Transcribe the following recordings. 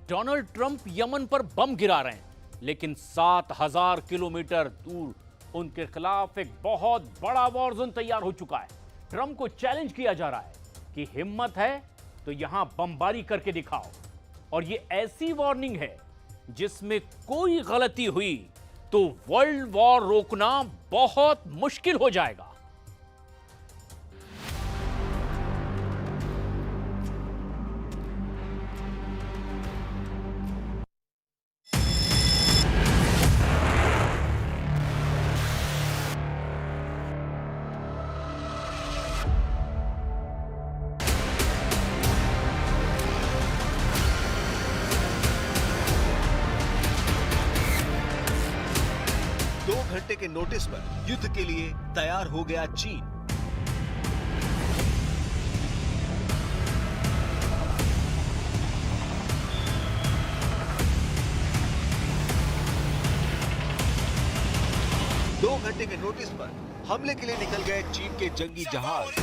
Donald Trump Yemen पर बम गिरा रहे हैं, लेकिन 7,000 किलोमीटर दूर उनके खिलाफ एक बहुत बड़ा वॉर जोन तैयार हो चुका है। ट्रंप को चैलेंज किया जा रहा है कि हिम्मत है तो यहां बमबारी करके दिखाओ। और यह ऐसी वार्निंग है जिसमें कोई गलती हुई तो वर्ल्ड वॉर रोकना बहुत मुश्किल हो जाएगा। घंटे के नोटिस पर युद्ध के लिए तैयार हो गया चीन। दो घंटे के नोटिस पर हमले के लिए निकल गए चीन के जंगी जहाज।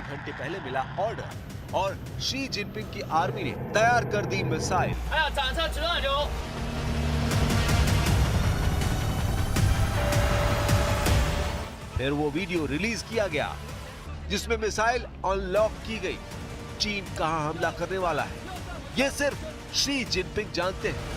घंटे पहले मिला ऑर्डर और शी जिनपिंग की आर्मी ने तैयार कर दी मिसाइल। फिर वो वीडियो रिलीज किया गया जिसमें मिसाइल अनलॉक की गई। चीन कहां हमला करने वाला है ये सिर्फ शी जिनपिंग जानते हैं।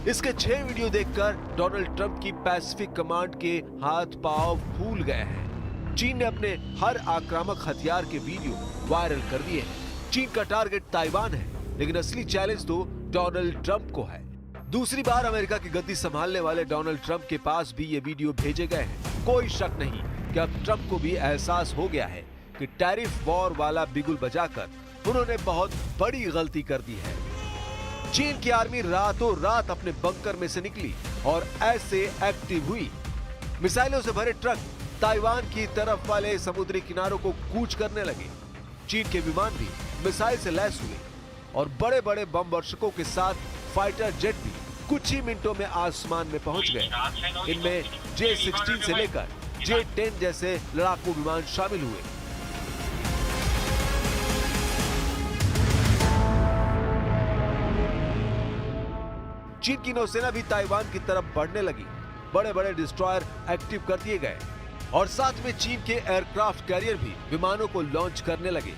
इसके 6 वीडियो देखकर डोनाल्ड ट्रंप की पैसिफिक कमांड के हाथ पांव फूल गए हैं। चीन ने अपने हर आक्रामक हथियार के वीडियो वायरल कर दिए हैं। चीन का टारगेट ताइवान है, लेकिन असली चैलेंज तो डोनाल्ड ट्रंप को है। दूसरी बार अमेरिका की गद्दी संभालने वाले डोनाल्ड ट्रंप के पास भी ये वीडियो भेजे गए हैं। कोई शक नहीं कि अब ट्रंप को भी एहसास हो गया है कि टैरिफ वॉर वाला बिगुल बजाकर उन्होंने बहुत बड़ी गलती कर दी है। चीन की आर्मी रातों रात अपने बंकर में से निकली और ऐसे एक्टिव हुई। मिसाइलों से भरे ट्रक ताइवान की तरफ वाले समुद्री किनारों को कूच करने लगे। चीन के विमान भी मिसाइल से लैस हुए और बड़े बड़े बम वर्षकों के साथ फाइटर जेट भी कुछ ही मिनटों में आसमान में पहुंच गए। इनमें J-16 से लेकर J-10 जैसे लड़ाकू विमान शामिल हुए। चीन की नौसेना भी ताइवान की तरफ बढ़ने लगी। बड़े बड़े डिस्ट्रॉयर एक्टिव कर दिए गए और साथ में चीन के एयरक्राफ्ट कैरियर भी विमानों को लॉन्च करने लगे।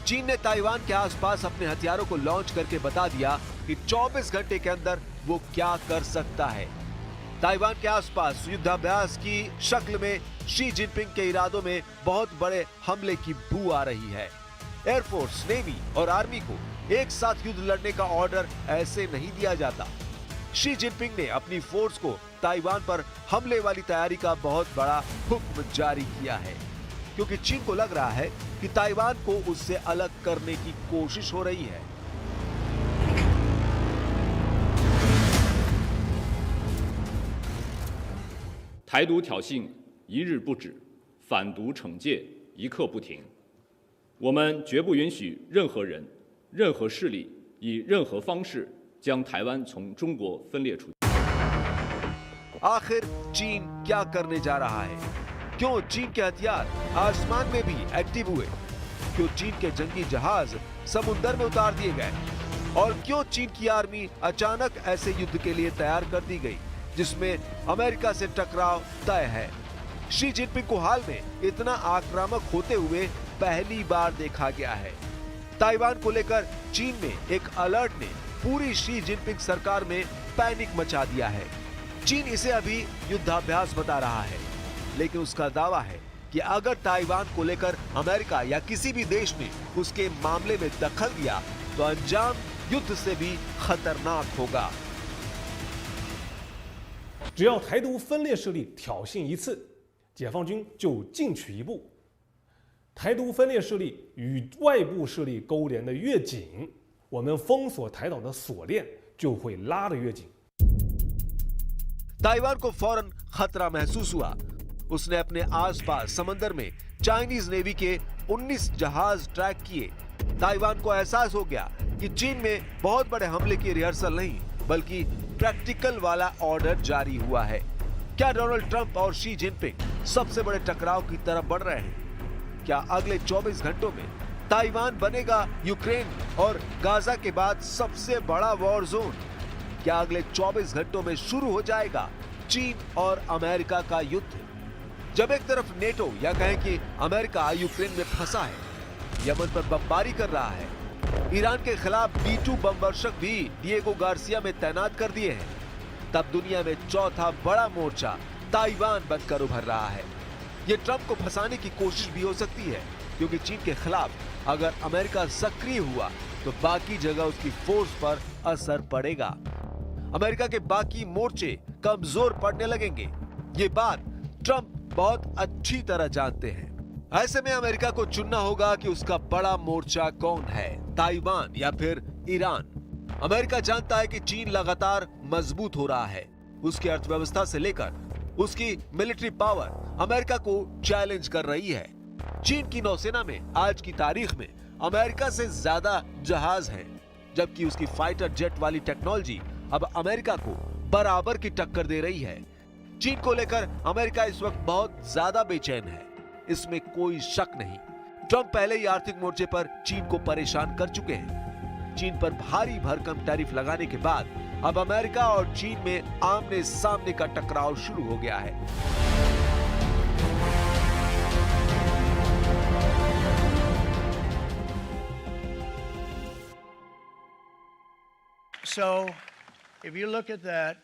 चीन ने ताइवान के आसपास अपने हथियारों को लॉन्च करके बता दिया कि 24 घंटे के अंदर वो क्या कर सकता है। ताइवान के आसपास युद्धाभ्यास की शक्ल में शी जिनपिंग के इरादों में बहुत बड़े हमले की बू आ रही है। एयरफोर्स, नेवी और आर्मी को एक साथ युद्ध लड़ने का ऑर्डर ऐसे नहीं दिया जाता। शी जिनपिंग ने अपनी फोर्स को ताइवान पर हमले वाली तैयारी का बहुत बड़ा हुक्म जारी किया है, क्योंकि चीन को लग रहा है कि ताइवान को उससे अलग करने की कोशिश हो रही है। 台独挑衅一日不止，反独惩戒一刻不停。我们绝不允许任何人、任何势力以任何方式将台湾从中国分裂出去。 आखिर चीन क्या करने जा रहा है? क्यों चीन के हथियार आसमान में भी एक्टिव हुए? क्यों चीन के जंगी जहाज समुद्र में उतार दिए गए? और क्यों चीन की आर्मी अचानक ऐसे युद्ध के लिए तैयार कर दी गई जिसमें अमेरिका से टकराव तय है? शी जिनपिंग को हाल में इतना आक्रामक होते हुए पहली बार देखा गया है। ताइवान को लेकर चीन में एक अलर्ट ने पूरी शी जिनपिंग सरकार में पैनिक मचा दिया है। चीन इसे अभी युद्धाभ्यास बता रहा है, लेकिन उसका दावा है कि अगर ताइवान को लेकर अमेरिका या किसी भी देश ने उसके मामले में दखल दिया तो अंजाम युद्ध से भी खतरनाक होगा। 只要台独分裂势力挑衅一次，解放军就进取一步。台独分裂势力与外部势力勾连的越紧，我们封锁台岛的锁链就会拉得越紧。 ताइवान को फौरन खतरा महसूस हुआ। उसने अपने आसपास समंदर में चाइनीज नेवी के 19 जहाज ट्रैक किए। ताइवान को एहसास हो गया कि चीन में बहुत बड़े हमले की रिहर्सल नहीं बल्कि प्रैक्टिकल वाला ऑर्डर जारी हुआ है। क्या डोनाल्ड ट्रंप और शी जिनपिंग सबसे बड़े टकराव की तरफ बढ़ रहे हैं? क्या अगले 24 घंटों में ताइवान बनेगा यूक्रेन और गाजा के बाद सबसे बड़ा वॉर जोन? क्या अगले 24 घंटों में शुरू हो जाएगा चीन और अमेरिका का युद्ध? जब एक तरफ नेटो या कहें कि अमेरिका यूक्रेन में फंसा है, यमन पर बमबारी कर रहा है, ईरान के खिलाफ B-2 बम वर्षक भी डिएगो गार्सिया में तैनात कर दिए हैं, तब दुनिया में चौथा बड़ा मोर्चा ताइवान बनकर उभर रहा है। ये ट्रंप को फंसाने की कोशिश भी हो सकती है, क्योंकि चीन के खिलाफ अगर अमेरिका सक्रिय हुआ तो बाकी जगह उसकी फोर्स पर असर पड़ेगा। अमेरिका के बाकी मोर्चे कमजोर पड़ने लगेंगे। ये बात ट्रंप बहुत अच्छी तरह जानते हैं। ऐसे में अमेरिका को चुनना होगा कि उसका बड़ा मोर्चा कौन है, ताइवान या फिर ईरान। अमेरिका जानता है कि चीन लगातार मजबूत हो रहा है। उसकी अर्थव्यवस्था से लेकर उसकी मिलिट्री पावर अमेरिका को चैलेंज कर रही है। चीन की नौसेना में आज की तारीख में अमेरिका से ज्यादा जहाज हैं, जबकि उसकी फाइटर जेट वाली टेक्नोलॉजी अब अमेरिका को बराबर की टक्कर दे रही है। चीन को लेकर अमेरिका इस वक्त बहुत ज्यादा बेचैन है, इसमें कोई शक नहीं। ट्रंप पहले ही आर्थिक मोर्चे पर चीन को परेशान कर चुके हैं। चीन पर भारी भरकम टैरिफ लगाने के बाद अब अमेरिका और चीन में आमने सामने का टकराव शुरू हो गया है। So, if you look at that,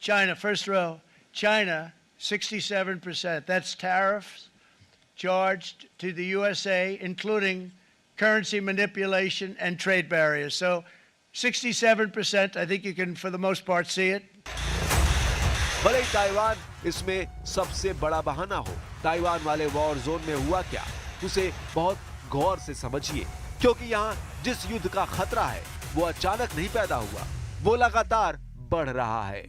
China, first row, China, 67%. That's tariffs charged to the USA, including currency manipulation and trade barriers. So, 67%, I think you can, for the most part, see it. भले ही Taiwan इसमें सबसे बड़ा बहाना हो, Taiwan वाले war zone में हुआ क्या, उसे बहुत गौर से समझिए, क्योंकि यहाँ जिस युद्ध का खतरा है वो अचानक नहीं पैदा हुआ, वो लगातार बढ़ रहा है।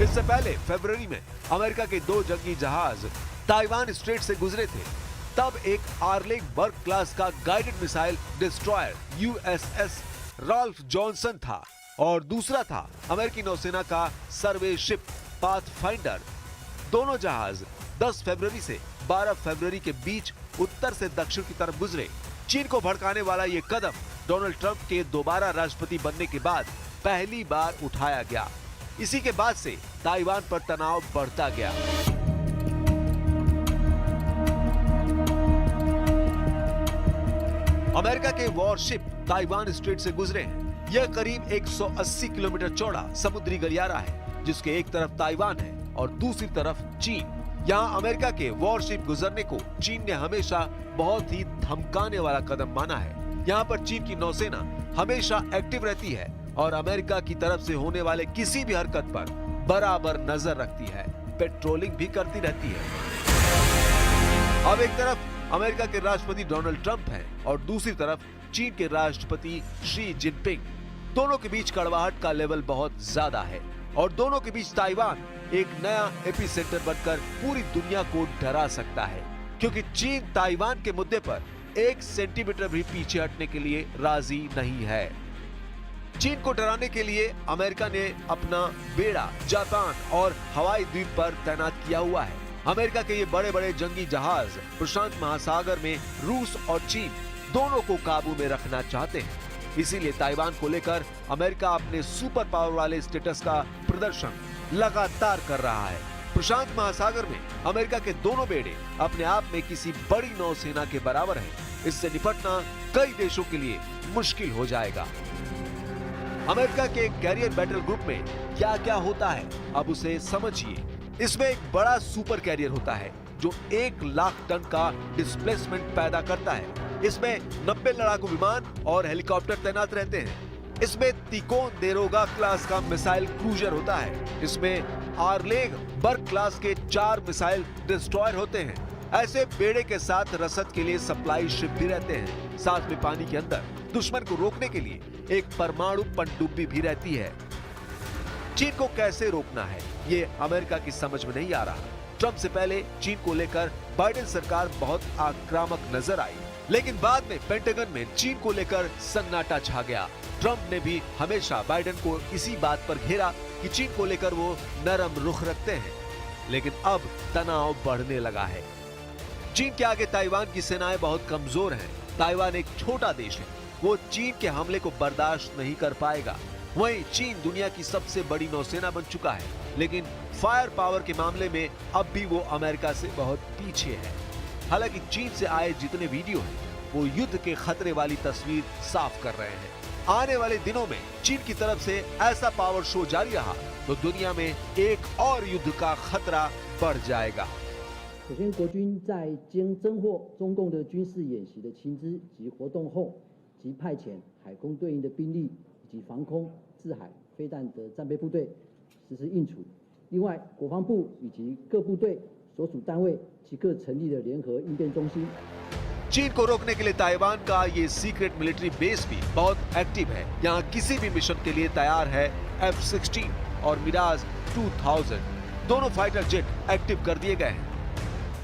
इससे पहले फरवरी में अमेरिका के 2 जंगी जहाज ताइवान स्ट्रेट से गुजरे थे। तब एक आर्लेग बर्ग क्लास का guided missile destroyer USS Ralph Johnson था और दूसरा था अमेरिकी नौसेना का सर्वे शिप पाथफाइंडर। दोनों जहाज 10 फरवरी से 12 फरवरी के बीच उत्तर से दक्षिण की तरफ गुजरे। चीन को भड़काने वाला ये कदम डोनाल्ड ट्रंप के दोबारा राष्ट्रपति बनने के बाद पहली बार उठाया गया। इसी के बाद से ताइवान पर तनाव बढ़ता गया। अमेरिका के वॉरशिप ताइवान स्ट्रेट से गुजरे हैं। यह करीब 180 किलोमीटर चौड़ा समुद्री गलियारा है, जिसके एक तरफ ताइवान है और दूसरी तरफ चीन। यहाँ अमेरिका के वॉरशिप गुजरने को चीन ने हमेशा बहुत ही धमकाने वाला कदम माना है। यहाँ पर चीन की नौसेना हमेशा एक्टिव रहती है और अमेरिका की तरफ से होने वाले किसी भी हरकत पर बराबर नजर रखती है, पेट्रोलिंग भी करती रहती है। अब एक तरफ अमेरिका के राष्ट्रपति डोनाल्ड ट्रंप हैं और दूसरी तरफ चीन के राष्ट्रपति शी जिनपिंग। दोनों के बीच कड़वाहट का लेवल बहुत ज्यादा है और दोनों के बीच ताइवान एक नया एपिसेंटर बनकर पूरी दुनिया को डरा सकता है, क्योंकि चीन ताइवान के मुद्दे पर 1 सेंटीमीटर भी पीछे हटने के लिए राजी नहीं है। चीन को डराने के लिए अमेरिका ने अपना बेड़ा जापान और हवाई द्वीप पर तैनात किया हुआ है। अमेरिका के ये बड़े बड़े जंगी जहाज प्रशांत महासागर में रूस और चीन दोनों को काबू में रखना चाहते हैं। इसीलिए ताइवान को लेकर अमेरिका अपने सुपर पावर वाले स्टेटस का प्रदर्शन लगातार कर रहा है। प्रशांत महासागर में अमेरिका के दोनों बेड़े अपने आप में किसी बड़ी नौसेना के बराबर हैं। इससे निपटना कई देशों के लिए मुश्किल हो जाएगा। अमेरिका के कैरियर बैटल ग्रुप में क्या क्या होता है, अब उसे समझिए। इसमें एक बड़ा सुपर कैरियर होता है जो 1 लाख टन का डिस्प्लेसमेंट पैदा करता है। इसमें 90 लड़ाकू विमान और हेलीकॉप्टर तैनात रहते हैं। इसमें तिकोन देरोगा क्लास का मिसाइल क्रूजर होता है। इसमें आर्लेग बर्ग क्लास के 4 मिसाइल डिस्ट्रॉयर होते हैं। ऐसे बेड़े के साथ रसद के लिए सप्लाई शिप भी रहते हैं। साथ में पानी के अंदर दुश्मन को रोकने के लिए एक परमाणु पनडुब्बी भी रहती है। चीन को कैसे रोकना है, ये अमेरिका की समझ में नहीं आ रहा। ट्रंप से पहले चीन को लेकर बाइडेन सरकार बहुत आक्रामक नजर आई, लेकिन बाद में पेंटागन में चीन को लेकर सन्नाटा छा गया। ट्रंप ने भी हमेशा बाइडेन को इसी बात पर घेरा कि चीन को लेकर वो नरम रुख रखते हैं, लेकिन अब तनाव बढ़ने लगा है। चीन के आगे ताइवान की सेनाएं बहुत कमजोर हैं। ताइवान एक छोटा देश है, वो चीन के हमले को बर्दाश्त नहीं कर पाएगा। वहीं चीन दुनिया की सबसे बड़ी नौसेना बन चुका है, लेकिन फायर पावर के मामले में अब भी वो अमेरिका से बहुत पीछे है। हालांकि चीन से आए जितने वीडियो हैं, वो युद्ध के खतरे वाली तस्वीर साफ कर रहे हैं। आने वाले दिनों में चीन की तरफ से ऐसा पावर शो जारी रहा तो दुनिया में एक और युद्ध का खतरा बढ़ जाएगा। 首先，国军在经侦获中共的军事演习的情资及活动后，即派遣海空对应的兵力以及防空、制海、飞弹的战备部队实施应处。另外，国防部以及各部队所属单位即刻成立了联合应变中心。 चीन को रोकने के लिए ताइवान का ये सीक्रेट मिलिट्री बेस भी बहुत एक्टिव है। यहाँ किसी भी मिशन के लिए तैयार है F-16 और मिराज 2000 दोनों फाइटर जेट एक्टिव कर दिए गए हैं।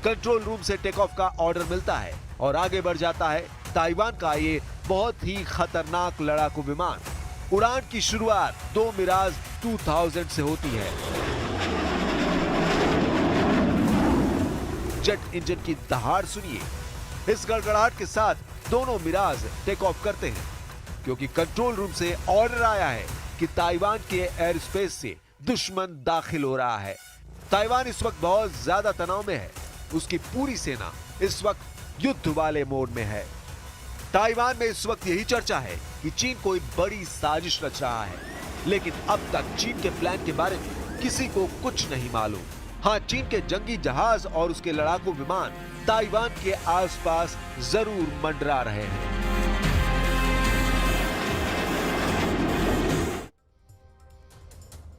कंट्रोल रूम से टेक ऑफ का ऑर्डर मिलता है और आगे बढ़ जाता है ताइवान का ये बहुत ही खतरनाक लड़ाकू विमान। उड़ान की शुरुआत 2 मिराज 2000 से होती है। जेट इंजन की दहाड़ सुनिए। इस गड़गड़ाहट के साथ दोनों मिराज टेक ऑफ करते हैं, क्योंकि कंट्रोल रूम से ऑर्डर आया है कि ताइवान के एयर स्पेस से दुश्मन दाखिल हो रहा है। ताइवान इस वक्त बहुत ज्यादा तनाव में है। उसकी पूरी सेना इस वक्त युद्ध वाले मोड में है। ताइवान में इस वक्त यही चर्चा है कि चीन कोई बड़ी साजिश रच रहा है, लेकिन अब तक चीन के प्लान के बारे में किसी को कुछ नहीं मालूम। हाँ, चीन के जंगी जहाज और उसके लड़ाकू विमान ताइवान के आसपास जरूर मंडरा रहे हैं।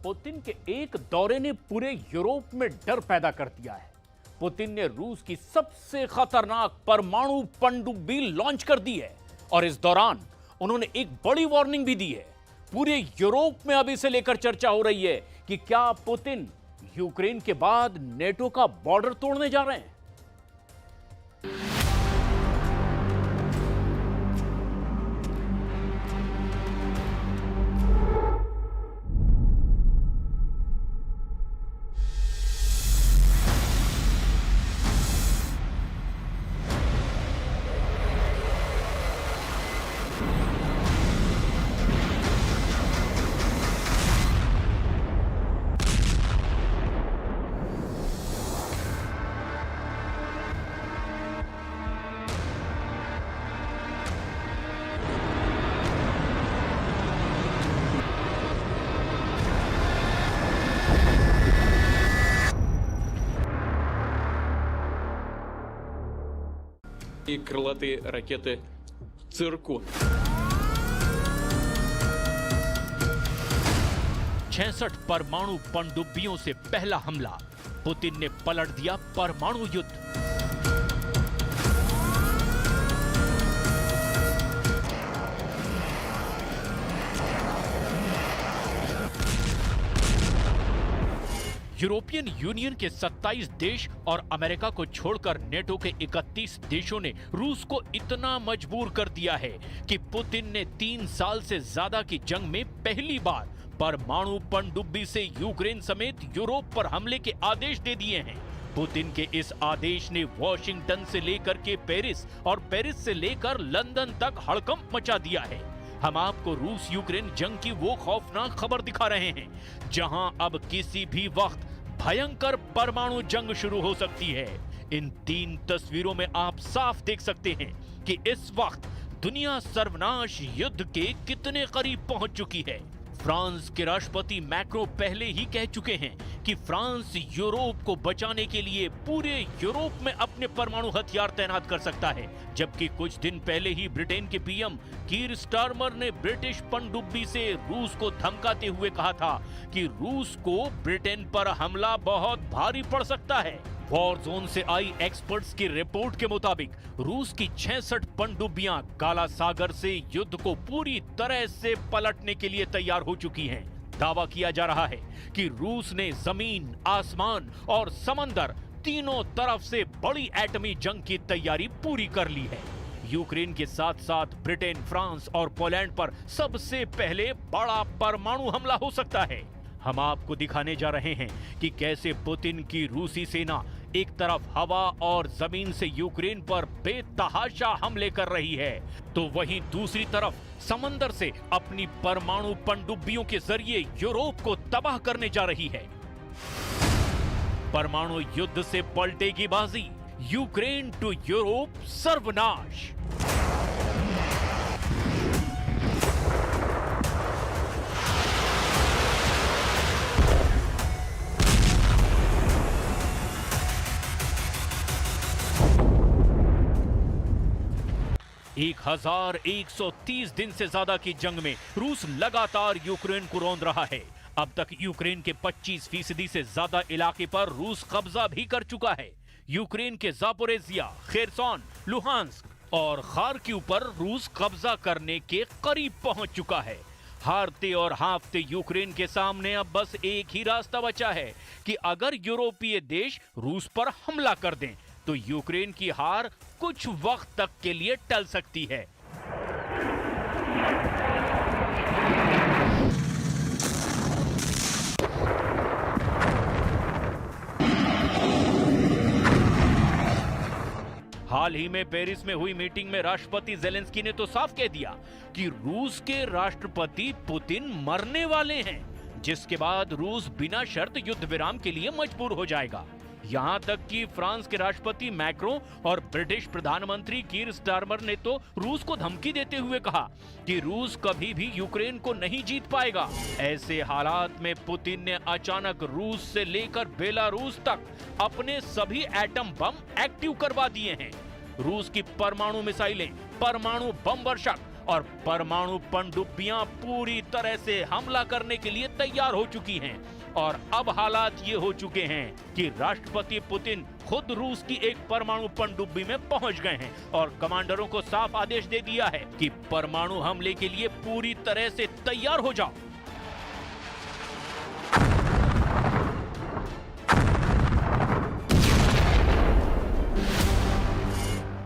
पुतिन के एक दौरे ने पूरे यूरोप में डर पैदा कर दिया है। पुतिन ने रूस की सबसे खतरनाक परमाणु पनडुब्बी लॉन्च कर दी है और इस दौरान उन्होंने एक बड़ी वार्निंग भी दी है। पूरे यूरोप में अब इसे लेकर चर्चा हो रही है कि क्या पुतिन यूक्रेन के बाद नेटो का बॉर्डर तोड़ने जा रहे हैं। И крылатые ракеты «Циркон». 66 परमाणु पनडुब्बियों से पहला हमला। पुतिन ने पलट दिया परमाणु युद्ध। यूरोपियन यूनियन के 27 देश और अमेरिका को छोड़कर नेटो के 31 देशों ने रूस को इतना मजबूर कर दिया है कि पुतिन ने 3 साल से ज्यादा की जंग में पहली बार परमाणु पनडुब्बी से यूक्रेन समेत यूरोप पर हमले के आदेश दे दिए हैं। पुतिन के इस आदेश ने वॉशिंगटन से लेकर के पेरिस और पेरिस से लेकर लंदन तक हड़कंप मचा दिया है। हम आपको रूस यूक्रेन जंग की वो खौफनाक खबर दिखा रहे हैं जहां अब किसी भी वक्त भयंकर परमाणु जंग शुरू हो सकती है। इन 3 तस्वीरों में आप साफ देख सकते हैं कि इस वक्त दुनिया सर्वनाश युद्ध के कितने करीब पहुंच चुकी है। फ्रांस के राष्ट्रपति मैक्रो पहले ही कह चुके हैं कि फ्रांस यूरोप को बचाने के लिए पूरे यूरोप में अपने परमाणु हथियार तैनात कर सकता है, जबकि कुछ दिन पहले ही ब्रिटेन के पीएम कीर स्टारमर ने ब्रिटिश पनडुब्बी से रूस को धमकाते हुए कहा था कि रूस को ब्रिटेन पर हमला बहुत भारी पड़ सकता है। वॉर जोन से आई एक्सपर्ट्स की रिपोर्ट के मुताबिक रूस की 66 पनडुब्बियां काला सागर से युद्ध को पूरी तरह से पलटने के लिए तैयार हो चुकी हैं। दावा किया जा रहा है कि रूस ने जमीन, आसमान और समंदर तीनों तरफ से बड़ी एटमी जंग की तैयारी पूरी कर ली है। यूक्रेन के साथ साथ ब्रिटेन, फ्रांस और पोलैंड पर सबसे पहले बड़ा परमाणु हमला हो सकता है। हम आपको दिखाने जा रहे हैं कि कैसे पुतिन की रूसी सेना एक तरफ हवा और जमीन से यूक्रेन पर बेतहाशा हमले कर रही है, तो वहीं दूसरी तरफ समंदर से अपनी परमाणु पनडुब्बियों के जरिए यूरोप को तबाह करने जा रही है। परमाणु युद्ध से पलटेगी बाजी, यूक्रेन टू यूरोप सर्वनाश। एक 1130 दिन से ज्यादा की जंग में रूस लगातार यूक्रेन को रौंद रहा है। अब तक यूक्रेन के 25% से ज्यादा इलाके पर रूस कब्जा भी कर चुका है। यूक्रेन के जापोरेजिया, खेरसोन, लुहांस्क और खार्किव पर रूस कब्जा करने के करीब पहुंच चुका है। हारते और हाँफते यूक्रेन के सामने अब बस एक ही रास्ता बचा है कि अगर यूरोपीय देश रूस पर हमला कर दें तो यूक्रेन की हार कुछ वक्त तक के लिए टल सकती है। हाल ही में पेरिस में हुई मीटिंग में राष्ट्रपति जेलेंस्की ने तो साफ कह दिया कि रूस के राष्ट्रपति पुतिन मरने वाले हैं, जिसके बाद रूस बिना शर्त युद्ध विराम के लिए मजबूर हो जाएगा। यहां तक कि फ्रांस के राष्ट्रपति मैक्रों और ब्रिटिश प्रधानमंत्री कीर स्टारमर ने तो रूस को धमकी देते हुए कहा कि रूस कभी भी यूक्रेन को नहीं जीत पाएगा। ऐसे हालात में पुतिन ने अचानक रूस से लेकर बेलारूस तक अपने सभी एटम बम एक्टिव करवा दिए हैं। रूस की परमाणु मिसाइलें, परमाणु बम वर्षक और परमाणु पनडुब्बियां पूरी तरह से हमला करने के लिए तैयार हो चुकी हैं। और अब हालात ये हो चुके हैं कि राष्ट्रपति पुतिन खुद रूस की एक परमाणु पनडुब्बी में पहुंच गए हैं और कमांडरों को साफ आदेश दे दिया है कि परमाणु हमले के लिए पूरी तरह से तैयार हो जाओ।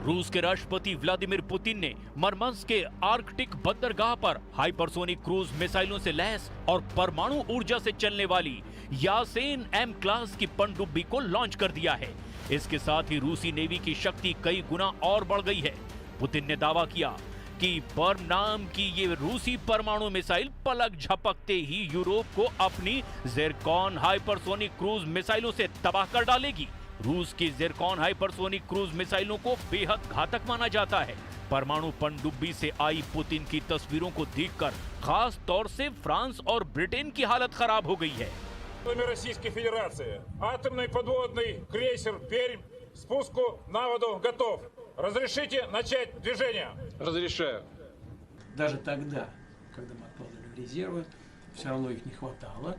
रूस के राष्ट्रपति व्लादिमीर पुतिन ने मरमंस्क के आर्कटिक बंदरगाह पर हाइपरसोनिक क्रूज मिसाइलों से लैस और परमाणु ऊर्जा से चलने वाली यासेन एम क्लास की पनडुब्बी को लॉन्च कर दिया है। इसके साथ ही रूसी नेवी की शक्ति कई गुना और बढ़ गई है। पुतिन ने दावा किया कि पर्म नाम की ये रूसी परमाणु मिसाइल पलक झपकते ही यूरोप को अपनी ज़िरकॉन हाइपरसोनिक क्रूज मिसाइलों से तबाह कर डालेगी। रूस की ज़िरकॉन हाइपरसोनिक क्रूज मिसाइलों को बेहद घातक माना जाता है। परमाणु पनडुब्बी से आई पुतिन की तस्वीरों को देखकर खास तौर से फ्रांस और ब्रिटेन की हालत खराब हो गई है। Российской Федерации. Атомный подводный крейсер «Пермь» спуску на воду готов. Разрешите начать движение? Разрешаю. Даже тогда, когда мы откладывали резервы, все равно их не хватало.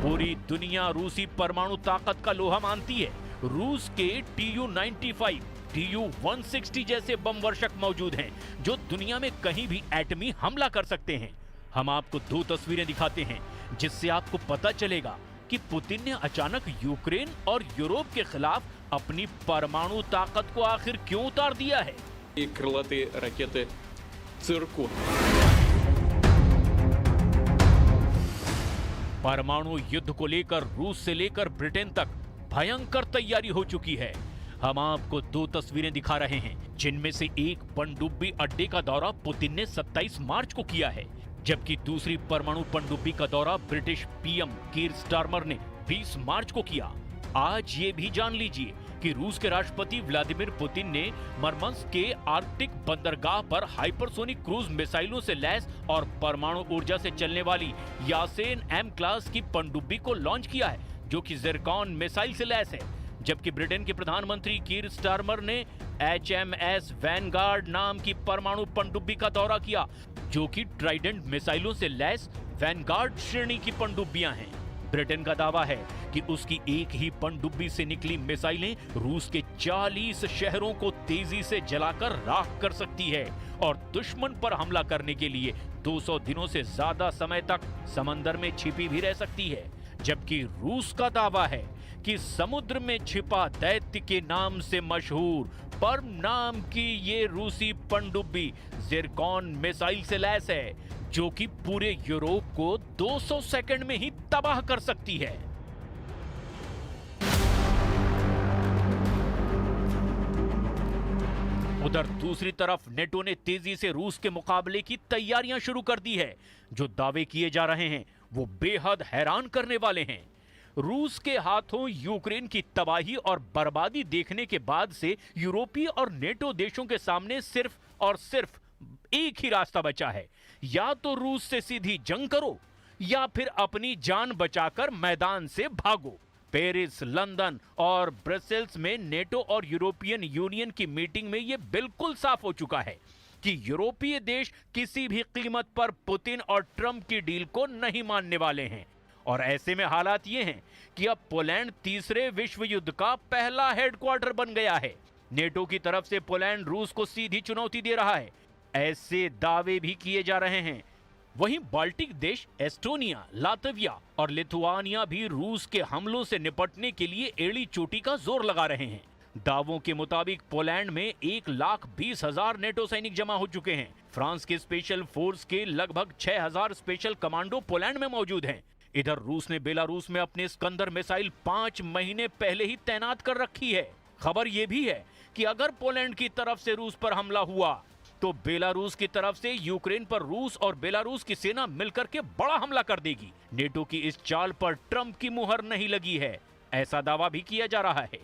पूरी दुनिया रूसी परमाणु ताकत का लोहा मानती है। रूस के Tu-95, Tu-160 जैसे बम वर्षक मौजूद हैं जो दुनिया में कहीं भी एटमी हमला कर सकते हैं। हम आपको दो तस्वीरें दिखाते हैं जिससे आपको पता चलेगा कि पुतिन ने अचानक यूक्रेन और यूरोप के खिलाफ अपनी परमाणु ताकत को आखिर क्यों उतार दिया है। И крылатые ракеты «Циркон». परमाणु युद्ध को लेकर रूस से लेकर ब्रिटेन तक भयंकर तैयारी हो चुकी है। हम आपको दो तस्वीरें दिखा रहे हैं जिनमें से एक पनडुब्बी अड्डे का दौरा पुतिन ने 27 मार्च को किया है, जबकि दूसरी परमाणु पनडुब्बी का दौरा ब्रिटिश पीएम कीर स्टारमर ने 20 मार्च को किया। आज ये भी जान लीजिए कि रूस के राष्ट्रपति व्लादिमीर पुतिन ने मरमंस्क के आर्कटिक बंदरगाह पर हाइपरसोनिक क्रूज मिसाइलों से लैस और परमाणु ऊर्जा से चलने वाली यासेन एम क्लास की पनडुब्बी को लॉन्च किया है, जो कि ज़िरकॉन मिसाइल से लैस है। जबकि ब्रिटेन के प्रधानमंत्री कीर स्टारमर ने HMS वैनगार्ड नाम की परमाणु पनडुब्बी का दौरा किया, जो कि ट्राइडेंट मिसाइलों से लैस वैनगार्ड श्रेणी की पनडुब्बियां हैं। ब्रिटेन का दावा है कि उसकी एक ही पनडुब्बी से निकली मिसाइलें रूस के 40 शहरों को तेजी से जलाकर राख कर सकती है और दुश्मन पर हमला करने के लिए 200 दिनों से ज्यादा समय तक समंदर में छिपी भी रह सकती है। जबकि रूस का दावा है कि समुद्र में छिपा दैत्य के नाम से मशहूर पर्म नाम की ये रूसी पनडुब्बी जिरकॉन मिसाइल से लैस है, जो कि पूरे यूरोप को 200 सेकंड में ही तबाह कर सकती है। उधर दूसरी तरफ नेटो ने तेजी से रूस के मुकाबले की तैयारियां शुरू कर दी है। जो दावे किए जा रहे हैं वो बेहद हैरान करने वाले हैं। रूस के हाथों यूक्रेन की तबाही और बर्बादी देखने के बाद से यूरोपीय और नेटो देशों के सामने सिर्फ और सिर्फ एक ही रास्ता बचा है, या तो रूस से सीधी जंग करो या फिर अपनी जान बचाकर मैदान से भागो। पेरिस, लंदन और ब्रसेल्स में नेटो और यूरोपियन यूनियन की मीटिंग में यह बिल्कुल साफ हो चुका है कि यूरोपीय देश किसी भी कीमत पर पुतिन और ट्रंप की डील को नहीं मानने वाले हैं। और ऐसे में हालात ये हैं कि अब पोलैंड तीसरे विश्व युद्ध का पहला हेडक्वार्टर बन गया है। नेटो की तरफ से पोलैंड रूस को सीधी चुनौती दे रहा है, ऐसे दावे भी किए जा रहे हैं। वहीं बाल्टिक देश एस्टोनिया, लातविया और लिथुआनिया भी रूस के हमलों से निपटने के लिए एड़ी चोटी का जोर लगा रहे हैं। दावों के मुताबिक पोलैंड में 1,20,000 नेटो सैनिक जमा हो चुके हैं। फ्रांस के स्पेशल फोर्स के लगभग 6,000 स्पेशल कमांडो पोलैंड में मौजूद हैं। इधर रूस ने बेलारूस में अपने स्कंदर मिसाइल 5 महीने पहले ही तैनात कर रखी है। खबर यह भी है कि अगर पोलैंड की तरफ से रूस पर हमला हुआ तो बेलारूस की तरफ से यूक्रेन पर रूस और बेलारूस की सेना मिलकर के बड़ा हमला कर देगी। नेटो की इस चाल पर ट्रंप की मुहर नहीं लगी है, ऐसा दावा भी किया जा रहा है।